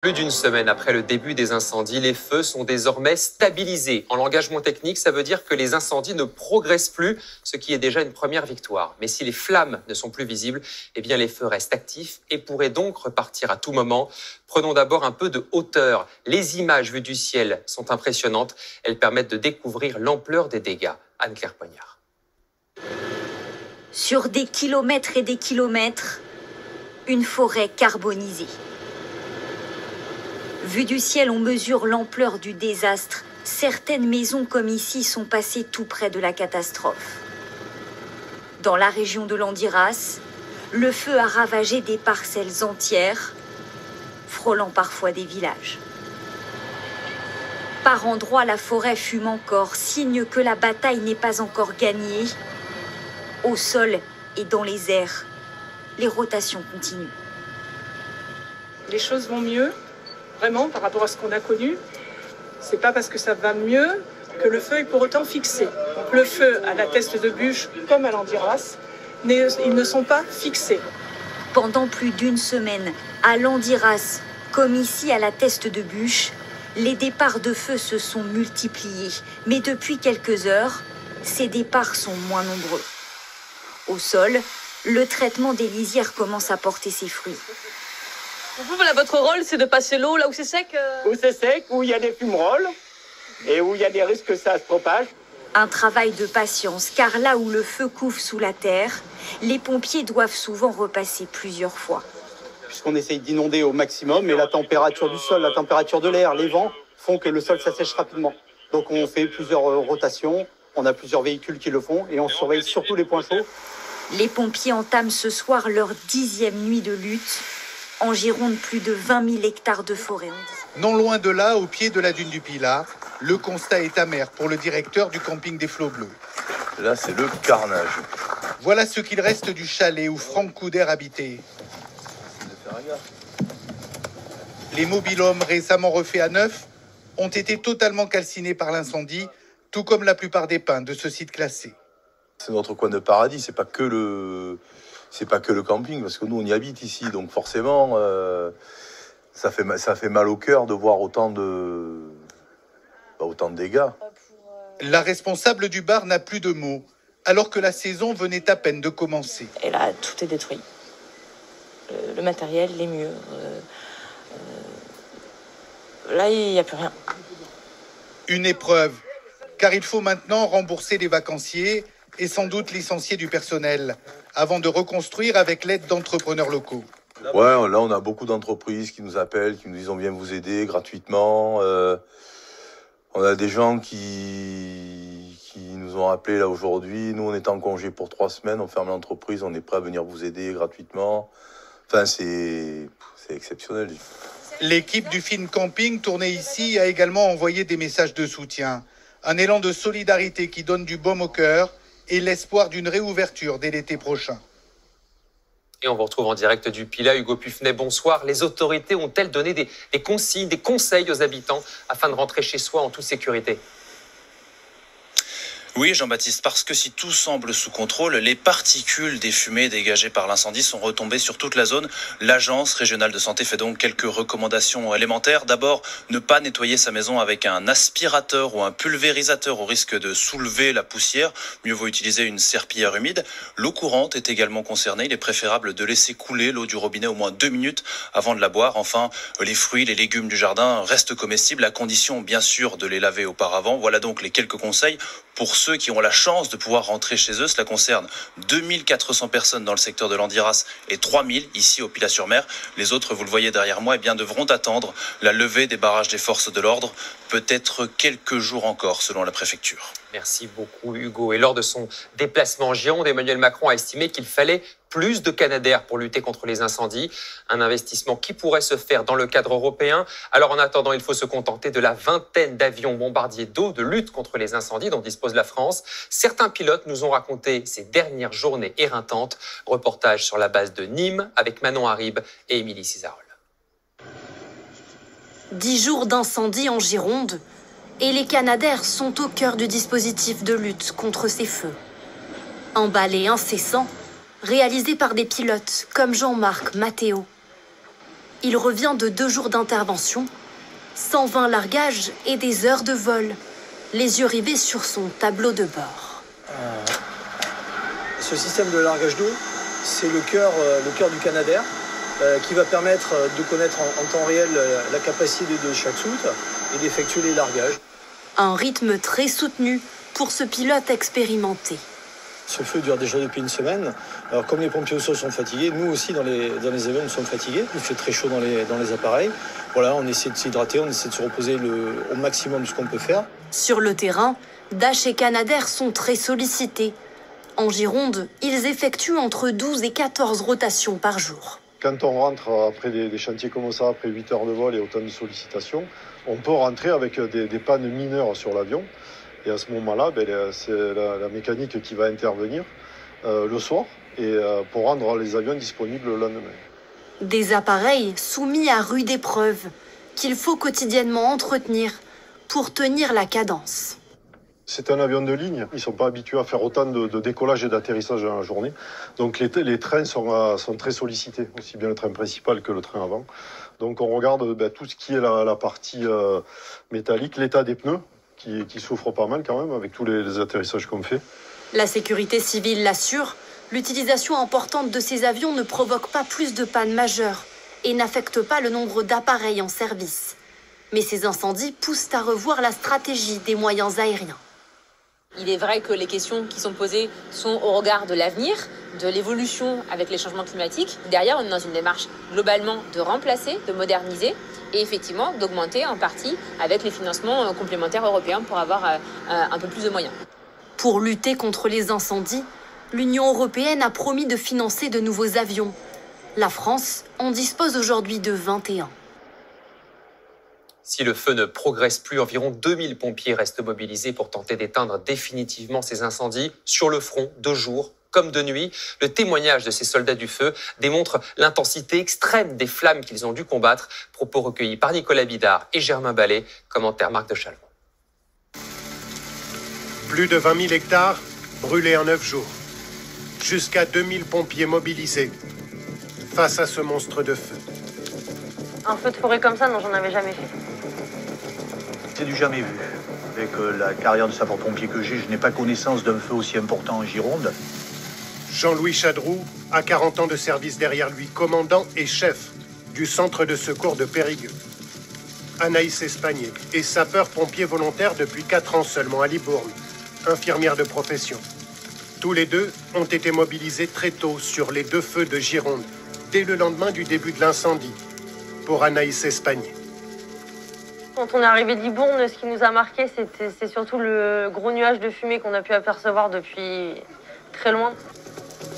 Plus d'une semaine après le début des incendies, les feux sont désormais stabilisés. En langage moins technique, ça veut dire que les incendies ne progressent plus, ce qui est déjà une première victoire. Mais si les flammes ne sont plus visibles, eh bien les feux restent actifs et pourraient donc repartir à tout moment. Prenons d'abord un peu de hauteur. Les images vues du ciel sont impressionnantes. Elles permettent de découvrir l'ampleur des dégâts. Anne-Claire Poignard. Sur des kilomètres et des kilomètres, une forêt carbonisée. Vu du ciel, on mesure l'ampleur du désastre. Certaines maisons comme ici sont passées tout près de la catastrophe. Dans la région de Landiras, le feu a ravagé des parcelles entières, frôlant parfois des villages. Par endroits, la forêt fume encore, signe que la bataille n'est pas encore gagnée. Au sol et dans les airs, les rotations continuent. Les choses vont mieux. Vraiment, par rapport à ce qu'on a connu, c'est pas parce que ça va mieux que le feu est pour autant fixé. Donc le feu à la Teste de Bûche comme à Landiras, ils ne sont pas fixés. Pendant plus d'une semaine, à Landiras, comme ici à la Teste de Bûche, les départs de feu se sont multipliés. Mais depuis quelques heures, ces départs sont moins nombreux. Au sol, le traitement des lisières commence à porter ses fruits. Vous, voilà, votre rôle, c'est de passer l'eau là où c'est sec Où c'est sec, où il y a des fumerolles et où il y a des risques que ça se propage. Un travail de patience, car là où le feu couve sous la terre, les pompiers doivent souvent repasser plusieurs fois. Puisqu'on essaye d'inonder au maximum, et la température du sol, la température de l'air, les vents font que le sol s'assèche rapidement. Donc on fait plusieurs rotations, on a plusieurs véhicules qui le font et on surveille surtout les points chauds. Les pompiers entament ce soir leur 10e nuit de lutte. En Gironde, plus de 20 000 hectares de forêt. Non loin de là, au pied de la dune du Pilat, le constat est amer pour le directeur du camping des Flots Bleus. Là, c'est le carnage. Voilà ce qu'il reste du chalet où Franck Couder habitait. Les mobil-hommes récemment refaits à neuf ont été totalement calcinés par l'incendie, tout comme la plupart des pins de ce site classé. C'est notre coin de paradis, c'est pas que le camping, parce que nous on y habite ici, donc forcément ça fait mal au cœur de voir autant de dégâts. La responsable du bar n'a plus de mots, alors que la saison venait à peine de commencer. Et là, tout est détruit. Le matériel, les murs. Là, il n'y a plus rien. Une épreuve, car il faut maintenant rembourser les vacanciers et sans doute licencier du personnel, avant de reconstruire avec l'aide d'entrepreneurs locaux. Ouais, là on a beaucoup d'entreprises qui nous appellent, qui nous disent on vient vous aider gratuitement. On a des gens qui nous ont appelés là aujourd'hui. Nous on est en congé pour 3 semaines, on ferme l'entreprise, on est prêt à venir vous aider gratuitement. Enfin c'est exceptionnel. L'équipe du film Camping tournée ici a également envoyé des messages de soutien. Un élan de solidarité qui donne du baume au cœur et l'espoir d'une réouverture dès l'été prochain. Et on vous retrouve en direct du Pilat. Hugo Pufnet, bonsoir. Les autorités ont-elles donné des consignes, des conseils aux habitants afin de rentrer chez soi en toute sécurité ? Oui, Jean-Baptiste, parce que si tout semble sous contrôle, les particules des fumées dégagées par l'incendie sont retombées sur toute la zone. L'Agence régionale de santé fait donc quelques recommandations élémentaires. D'abord, ne pas nettoyer sa maison avec un aspirateur ou un pulvérisateur au risque de soulever la poussière. Mieux vaut utiliser une serpillière humide. L'eau courante est également concernée. Il est préférable de laisser couler l'eau du robinet au moins 2 minutes avant de la boire. Enfin, les fruits, les légumes du jardin restent comestibles à condition, bien sûr, de les laver auparavant. Voilà donc les quelques conseils. Pour ceux qui ont la chance de pouvoir rentrer chez eux, cela concerne 2400 personnes dans le secteur de Landiras et 3000 ici au Pilat-sur-Mer. Les autres, vous le voyez derrière moi, devront attendre la levée des barrages des forces de l'ordre, peut-être quelques jours encore, selon la préfecture. Merci beaucoup Hugo. Et lors de son déplacement en Gironde, Emmanuel Macron a estimé qu'il fallait plus de Canadair pour lutter contre les incendies. Un investissement qui pourrait se faire dans le cadre européen. Alors en attendant, il faut se contenter de la vingtaine d'avions bombardiers d'eau de lutte contre les incendies dont dispose la France. Certains pilotes nous ont raconté ces dernières journées éreintantes. Reportage sur la base de Nîmes avec Manon Harib et Émilie Cizarol. 10 jours d'incendie en Gironde et les Canadair sont au cœur du dispositif de lutte contre ces feux. Un balai incessant réalisé par des pilotes comme Jean-Marc Mathéo. Il revient de 2 jours d'intervention, 120 largages et des heures de vol, les yeux rivés sur son tableau de bord. Ce système de largage d'eau, c'est le cœur du Canadair qui va permettre de connaître en temps réel la capacité de chaque soute et d'effectuer les largages. Un rythme très soutenu pour ce pilote expérimenté. Ce feu dure déjà depuis une semaine. Alors comme les pompiers au sol sont fatigués, nous aussi dans les avions nous sommes fatigués. Il fait très chaud dans les appareils. Voilà, on essaie de s'hydrater, on essaie de se reposer au maximum de ce qu'on peut faire. Sur le terrain, Dash et Canadair sont très sollicités. En Gironde, ils effectuent entre 12 et 14 rotations par jour. Quand on rentre après des chantiers comme ça, après 8 heures de vol et autant de sollicitations, on peut rentrer avec des pannes mineures sur l'avion. Et à ce moment-là, c'est la mécanique qui va intervenir le soir pour rendre les avions disponibles le lendemain. Des appareils soumis à rude épreuve qu'il faut quotidiennement entretenir pour tenir la cadence. C'est un avion de ligne. Ils ne sont pas habitués à faire autant de décollage et d'atterrissage dans la journée. Donc les trains sont très sollicités, aussi bien le train principal que le train avant. Donc on regarde tout ce qui est la partie métallique, l'état des pneus, qui souffre pas mal quand même avec tous les atterrissages qu'on fait. La sécurité civile l'assure, l'utilisation importante de ces avions ne provoque pas plus de pannes majeures et n'affecte pas le nombre d'appareils en service. Mais ces incendies poussent à revoir la stratégie des moyens aériens. Il est vrai que les questions qui sont posées sont au regard de l'avenir, de l'évolution avec les changements climatiques. Derrière, on est dans une démarche globalement de remplacer, de moderniser et effectivement d'augmenter en partie avec les financements complémentaires européens pour avoir un peu plus de moyens. Pour lutter contre les incendies, l'Union européenne a promis de financer de nouveaux avions. La France en dispose aujourd'hui de 21. Si le feu ne progresse plus, environ 2000 pompiers restent mobilisés pour tenter d'éteindre définitivement ces incendies sur le front, de jour comme de nuit. Le témoignage de ces soldats du feu démontre l'intensité extrême des flammes qu'ils ont dû combattre. Propos recueillis par Nicolas Bidard et Germain Ballet. Commentaire Marc de Chalon. Plus de 20 000 hectares brûlés en 9 jours. Jusqu'à 2000 pompiers mobilisés face à ce monstre de feu. Un feu de forêt comme ça, non, j'en avais jamais fait. C'est du jamais vu. Avec la carrière de sapeur-pompier que j'ai, je n'ai pas connaissance d'un feu aussi important en Gironde. Jean-Louis Chadroux a 40 ans de service derrière lui, commandant et chef du centre de secours de Périgueux. Anaïs Espagné est sapeur-pompier volontaire depuis 4 ans seulement à Libourne, infirmière de profession. Tous les deux ont été mobilisés très tôt sur les 2 feux de Gironde, dès le lendemain du début de l'incendie. Pour Anaïs Espagné. Quand on est arrivé de Libourne, ce qui nous a marqué, c'est surtout le gros nuage de fumée qu'on a pu apercevoir depuis très loin.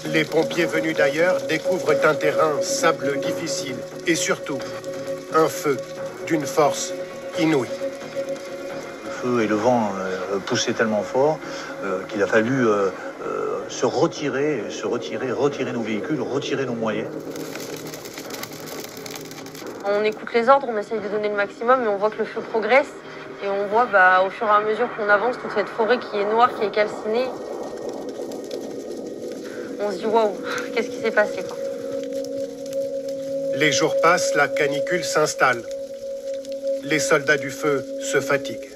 Les pompiers venus d'ailleurs découvrent un terrain sable difficile et surtout un feu d'une force inouïe. Le feu et le vent poussaient tellement fort qu'il a fallu retirer nos véhicules, retirer nos moyens. On écoute les ordres, on essaye de donner le maximum, mais on voit que le feu progresse. Et on voit au fur et à mesure qu'on avance, toute cette forêt qui est noire, qui est calcinée. On se dit waouh, qu'est-ce qui s'est passé quoi. Les jours passent, la canicule s'installe. Les soldats du feu se fatiguent.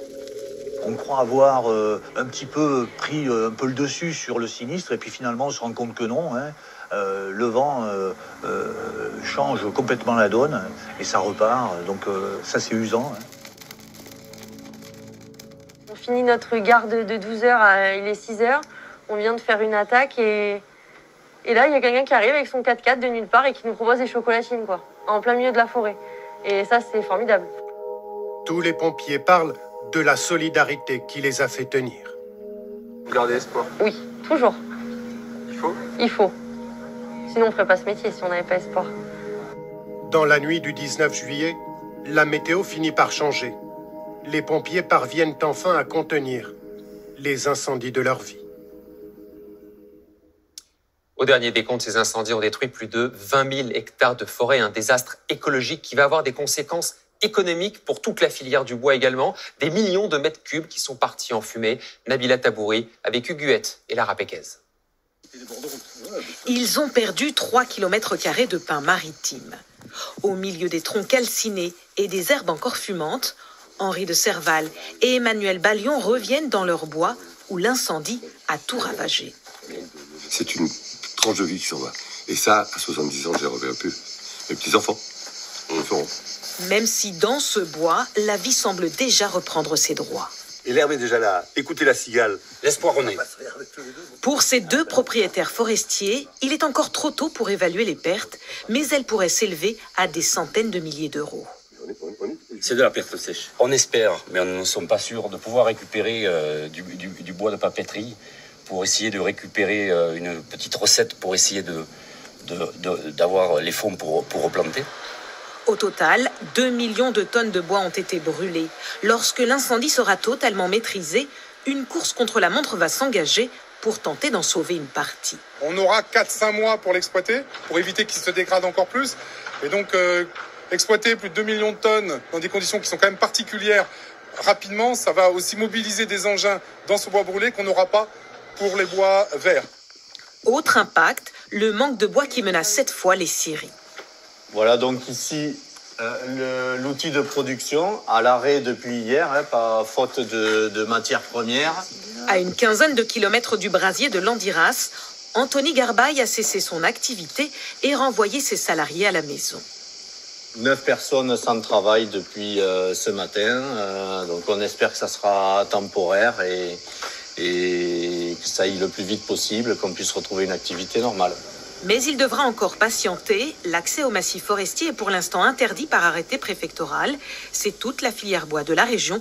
On croit avoir un petit peu pris un peu le dessus sur le sinistre, et puis finalement on se rend compte que non. Le vent change complètement la donne et ça repart, donc ça c'est usant. On finit notre garde de 12 heures, il est 6 heures, on vient de faire une attaque et là il y a quelqu'un qui arrive avec son 4x4 de nulle part et qui nous propose des chocolatines quoi, en plein milieu de la forêt. Et ça c'est formidable. Tous les pompiers parlent de la solidarité qui les a fait tenir. Vous gardez espoir? Oui, toujours. Il faut? Il faut. Sinon on ne ferait pas ce métier si on n'avait pas espoir. Dans la nuit du 19 juillet, la météo finit par changer. Les pompiers parviennent enfin à contenir les incendies de leur vie. Au dernier décompte, ces incendies ont détruit plus de 20 000 hectares de forêt, un désastre écologique qui va avoir des conséquences économiques pour toute la filière du bois également. Des millions de mètres cubes qui sont partis en fumée. Nabila Tabouri avec Huguette et Lara Péquez. Ils ont perdu 3 km² de pins maritimes. Au milieu des troncs calcinés et des herbes encore fumantes, Henri de Serval et Emmanuel Ballion reviennent dans leur bois où l'incendie a tout ravagé. C'est une tranche de vie qui s'en va. Et ça, à 70 ans, je les reverrai plus. Mes petits-enfants, on le feront. Même si dans ce bois, la vie semble déjà reprendre ses droits. Et l'herbe est déjà là. Écoutez la cigale. L'espoir renaît. Pour ces deux propriétaires forestiers, il est encore trop tôt pour évaluer les pertes, mais elles pourraient s'élever à des centaines de milliers d'euros. C'est de la perte sèche. On espère, mais nous ne sommes pas sûrs, de pouvoir récupérer du bois de papeterie pour essayer de récupérer une petite recette pour essayer d'avoir les fonds pour replanter. Au total, 2 millions de tonnes de bois ont été brûlées. Lorsque l'incendie sera totalement maîtrisé, une course contre la montre va s'engager pour tenter d'en sauver une partie. On aura 4-5 mois pour l'exploiter, pour éviter qu'il se dégrade encore plus. Et donc, exploiter plus de 2 millions de tonnes dans des conditions qui sont quand même particulières rapidement, ça va aussi mobiliser des engins dans ce bois brûlé qu'on n'aura pas pour les bois verts. Autre impact, le manque de bois qui menace cette fois les scieries. Voilà donc ici l'outil de production à l'arrêt depuis hier, par faute de matières premières. À une quinzaine de kilomètres du brasier de Landiras, Anthony Garbaille a cessé son activité et renvoyé ses salariés à la maison. 9 personnes sans travail depuis ce matin, donc on espère que ça sera temporaire et que ça aille le plus vite possible, qu'on puisse retrouver une activité normale. Mais il devra encore patienter. L'accès au massif forestier est pour l'instant interdit par arrêté préfectoral. C'est toute la filière bois de la région